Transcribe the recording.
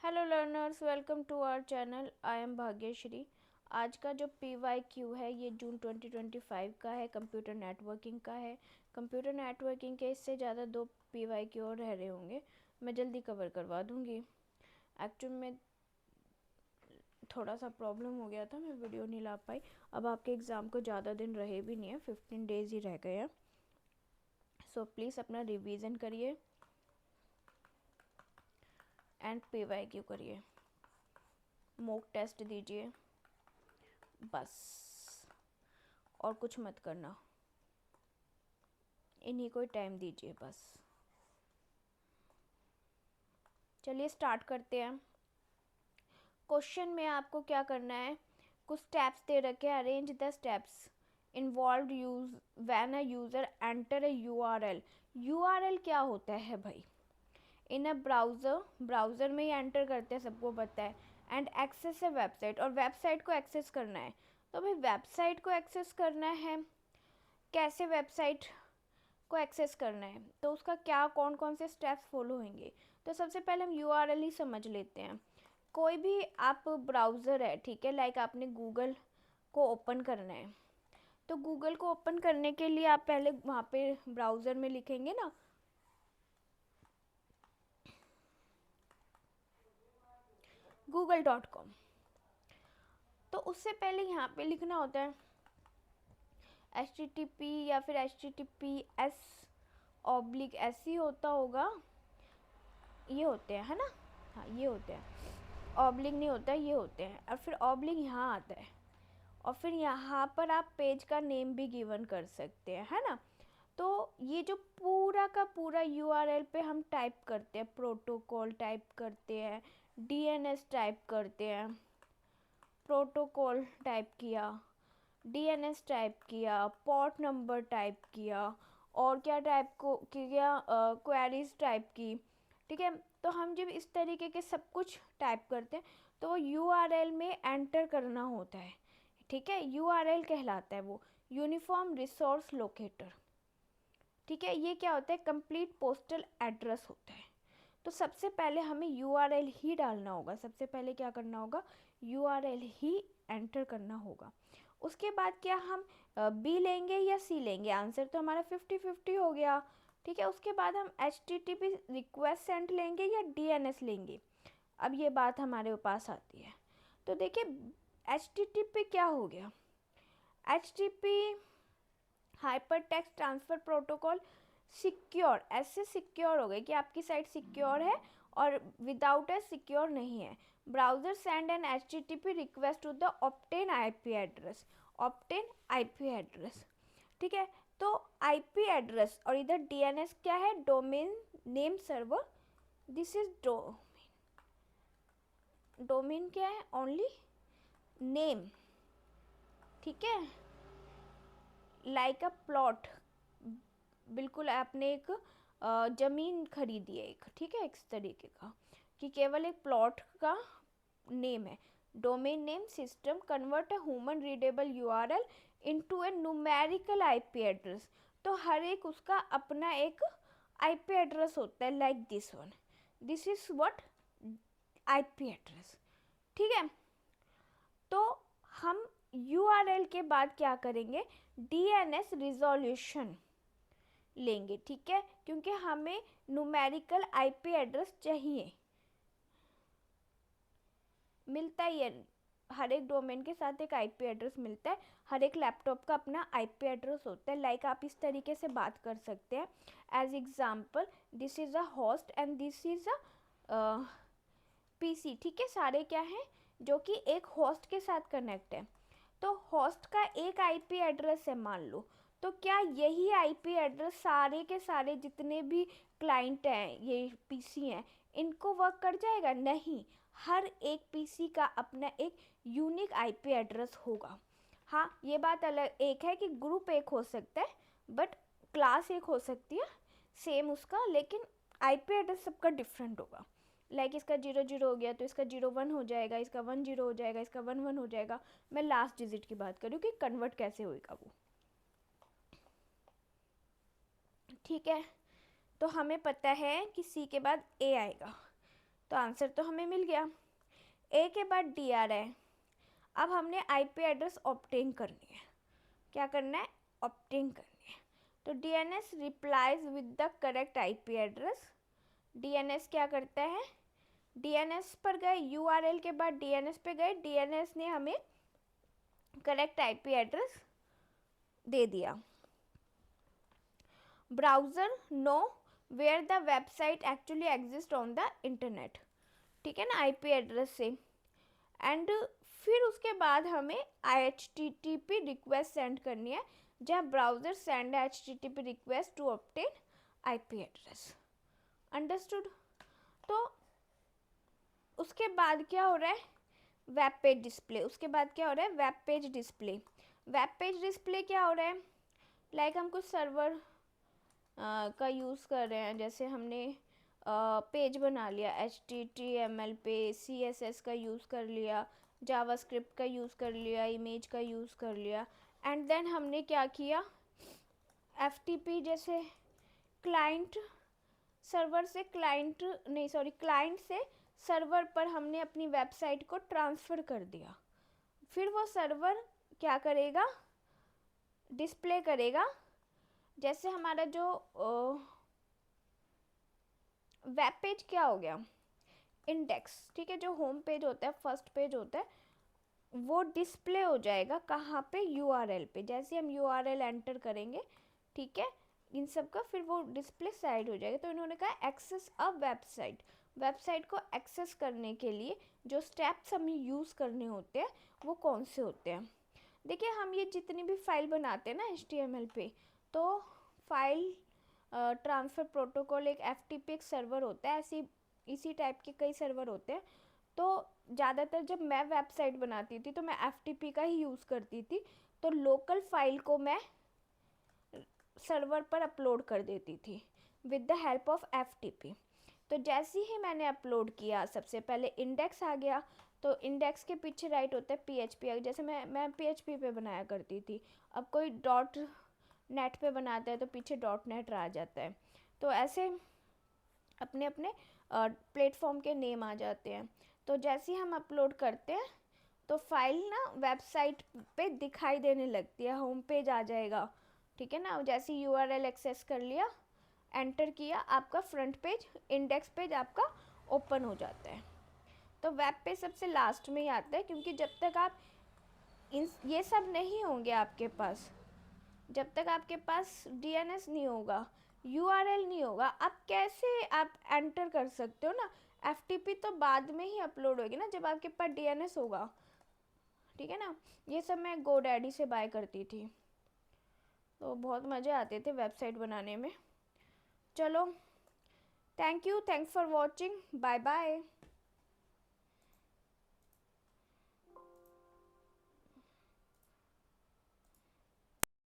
Hello learners, welcome to our channel. I am Bhagyashree. आज का जो PYQ है ये जून 2025 का है, कंप्यूटर नेटवर्किंग का है। कंप्यूटर नेटवर्किंग के इससे ज़्यादा 2 PYQ और रह रहे होंगे, मैं जल्दी कवर करवा दूँगी। एक्चुअल में थोड़ा सा प्रॉब्लम हो गया था, मैं वीडियो नहीं ला पाई। अब आपके एग्ज़ाम को ज़्यादा दिन रहे भी नहीं है, 15 डेज़ ही रह गए हैं। सो प्लीज़ अपना रिवीजन करिए एंड PYQ करिए, मॉक टेस्ट दीजिए बस, और कुछ मत करना। इन्हीं को टाइम दीजिए बस। चलिए स्टार्ट करते हैं। क्वेश्चन में आपको क्या करना है, कुछ स्टेप्स दे रखे हैं। Arrange the steps involve use when a user enter a URL। URL क्या होता है भाई? इन अ ब्राउज़र में ही एंटर करते हैं, सबको पता है। एंड एक्सेस ए वेबसाइट, और वेबसाइट को एक्सेस करना है। तो भाई वेबसाइट को एक्सेस करना है, कैसे वेबसाइट को एक्सेस करना है, तो उसका क्या कौन कौन से स्टेप्स फॉलो होंगे। तो सबसे पहले हम URL ही समझ लेते हैं। कोई भी आप ब्राउज़र है, ठीक है, लाइक आपने गूगल को ओपन करना है, तो गूगल को ओपन करने के लिए आप पहले वहाँ पे ब्राउज़र में लिखेंगे ना google.com। तो उससे पहले यहाँ पे लिखना होता है HTTP या फिर HTTPS/S ही होता होगा, ये होते हैं, है ना। हाँ, ये होते हैं, ऑब्लिक नहीं होता, ये होते हैं। और फिर ऑब्लिक यहाँ आता है, और फिर यहाँ पर आप पेज का नेम भी गिवन कर सकते हैं, है ना। तो ये जो पूरा का पूरा URL पे हम टाइप करते हैं, प्रोटोकॉल टाइप करते हैं, DNS टाइप करते हैं, प्रोटोकॉल टाइप किया, DNS टाइप किया, पोर्ट नंबर टाइप किया, और क्या टाइप को किया, क्वेरीज टाइप की, ठीक है। तो हम जब इस तरीके के सब कुछ टाइप करते हैं तो वो URL में एंटर करना होता है, ठीक है। URL कहलाता है वो, यूनिफॉर्म रिसोर्स लोकेटर, ठीक है। ये क्या होता है, कंप्लीट पोस्टल एड्रेस होता है। तो सबसे पहले हमें URL ही डालना होगा, सबसे पहले क्या करना होगा, URL ही एंटर करना होगा। उसके बाद क्या हम B लेंगे या C लेंगे, आंसर तो हमारा 50-50 हो गया, ठीक है। उसके बाद हम HTTP रिक्वेस्ट सेंड लेंगे या DNS लेंगे, अब ये बात हमारे पास आती है। तो देखिए HTTP क्या हो गया, HTTP hyper text transfer protocol secure, ऐसे सिक्योर हो गए कि आपकी साइट सिक्योर है, और विदाउट ए सिक्योर नहीं है। Browser send an HTTP request to the obtain IP address, obtain IP address, ठीक है। तो IP एड्रेस और इधर DNS क्या है, domain name server, this is domain क्या है, ओनली नेम, ठीक है। लाइक अ प्लॉट, बिल्कुल आपने एक ज़मीन खरीदी है एक, ठीक है, इस तरीके का कि केवल एक प्लॉट का नेम है। Domain name system convert a human readable URL into A numerical IP address. तो हर एक उसका अपना एक IP एड्रेस होता है, like this one, this is what IP address, ठीक है। तो हम URL के बाद क्या करेंगे, DNS रिजोल्यूशन लेंगे, ठीक है, क्योंकि हमें न्यूमेरिकल IP एड्रेस चाहिए, मिलता ही है, हर एक डोमेन के साथ एक IP एड्रेस मिलता है, हर एक लैपटॉप का अपना IP एड्रेस होता है। लाइक आप इस तरीके से बात कर सकते हैं, as example this is a host and this is a PC, ठीक है। सारे क्या हैं, जो कि एक होस्ट के साथ कनेक्ट है। तो होस्ट का एक IP एड्रेस है मान लो, तो क्या यही IP एड्रेस सारे के सारे जितने भी क्लाइंट हैं, ये PC हैं, इनको वर्क कर जाएगा? नहीं, हर एक PC का अपना एक यूनिक IP एड्रेस होगा। हाँ, ये बात अलग एक है कि ग्रुप एक हो सकता है, बट क्लास एक हो सकती है सेम उसका, लेकिन IP एड्रेस सबका डिफरेंट होगा। लाइक इसका 00 हो गया तो इसका 01 हो जाएगा, इसका 10 हो जाएगा, इसका 11 हो जाएगा। मैं लास्ट डिजिट की बात करूँ कि कन्वर्ट कैसे होएगा वो, ठीक है। तो हमें पता है कि C के बाद A आएगा, तो आंसर तो हमें मिल गया। ए के बाद डी आ रहा है। अब हमने आईपी एड्रेस ऑब्टेन करनी है। क्या करना है? ऑब्टेन करनी है। तो DNS replies with the correct IP address. DNS क्या करता है? डीएनएस पर गए, यूआरएल के बाद डीएनएस पे गए, डीएनएस ने हमें करेक्ट आईपी एड्रेस दे दिया। Browser know where the website actually exist on the internet, ठीक है ना, आईपी एड्रेस से। एंड फिर उसके बाद हमें HTTP रिक्वेस्ट सेंड करनी है, जहाँ browser send HTTP request to obtain IP address. Understood? तो उसके बाद क्या हो रहा है? Web page display. उसके बाद क्या हो रहा है? Web page display. Web page display क्या हो रहा है? लाइक हम कुछ सर्वर का यूज़ कर रहे हैं, जैसे हमने पेज बना लिया HTML पे, CSS का यूज़ कर लिया, जावास्क्रिप्ट का यूज़ कर लिया, इमेज का यूज़ कर लिया, एंड देन हमने क्या किया? FTP जैसे क्लाइंट सर्वर से क्लाइंट नहीं सॉरी क्लाइंट से सर्वर पर हमने अपनी वेबसाइट को ट्रांसफ़र कर दिया। फिर वो सर्वर क्या करेगा? डिस्प्ले करेगा। जैसे हमारा जो वेब पेज क्या हो गया? इंडेक्स, ठीक है, जो होम पेज होता है, फर्स्ट पेज होता है, वो डिस्प्ले हो जाएगा कहाँ पे? यूआरएल पे। जैसे हम यूआरएल एंटर करेंगे, ठीक है, इन सब का, फिर वो डिस्प्ले साइड हो जाएगा। तो इन्होंने कहा एक्सेस अ वेबसाइट। वेबसाइट को एक्सेस करने के लिए जो स्टेप्स हमें यूज़ करने होते हैं वो कौन से होते हैं? देखिए, हम ये जितनी भी फाइल बनाते हैं ना HTML पे, तो फाइल ट्रांसफ़र प्रोटोकॉल एक FTP एक सर्वर होता है, ऐसी इसी टाइप के कई सर्वर होते हैं। तो ज़्यादातर जब मैं वेबसाइट बनाती थी तो मैं FTP का ही यूज़ करती थी। तो लोकल फाइल को मैं सर्वर पर अपलोड कर देती थी with the help of FTP। तो जैसे ही मैंने अपलोड किया, सबसे पहले इंडेक्स आ गया। तो इंडेक्स के पीछे राइट होता है PHP। जैसे मैं PHP पे बनाया करती थी। अब कोई .net पे बनाता है तो पीछे .net आ जाता है। तो ऐसे अपने अपने प्लेटफॉर्म के नेम आ जाते हैं। तो जैसे ही हम अपलोड करते हैं तो फाइल ना वेबसाइट पे दिखाई देने लगती है, होम पेज आ जाएगा, ठीक है ना। जैसे URL एक्सेस कर लिया, एंटर किया, आपका फ्रंट पेज, इंडेक्स पेज आपका ओपन हो जाता है। तो वेब पेज सबसे लास्ट में ही आता है, क्योंकि जब तक आप ये सब नहीं होंगे आपके पास, जब तक आपके पास DNS नहीं होगा, URL नहीं होगा, आप कैसे आप एंटर कर सकते हो ना। FTP तो बाद में ही अपलोड होगी ना, जब आपके पास DNS होगा, ठीक है ना। ये सब मैं GoDaddy से बाय करती थी, तो बहुत मज़े आते थे वेबसाइट बनाने में। चलो, thank you, thanks for watching, bye bye.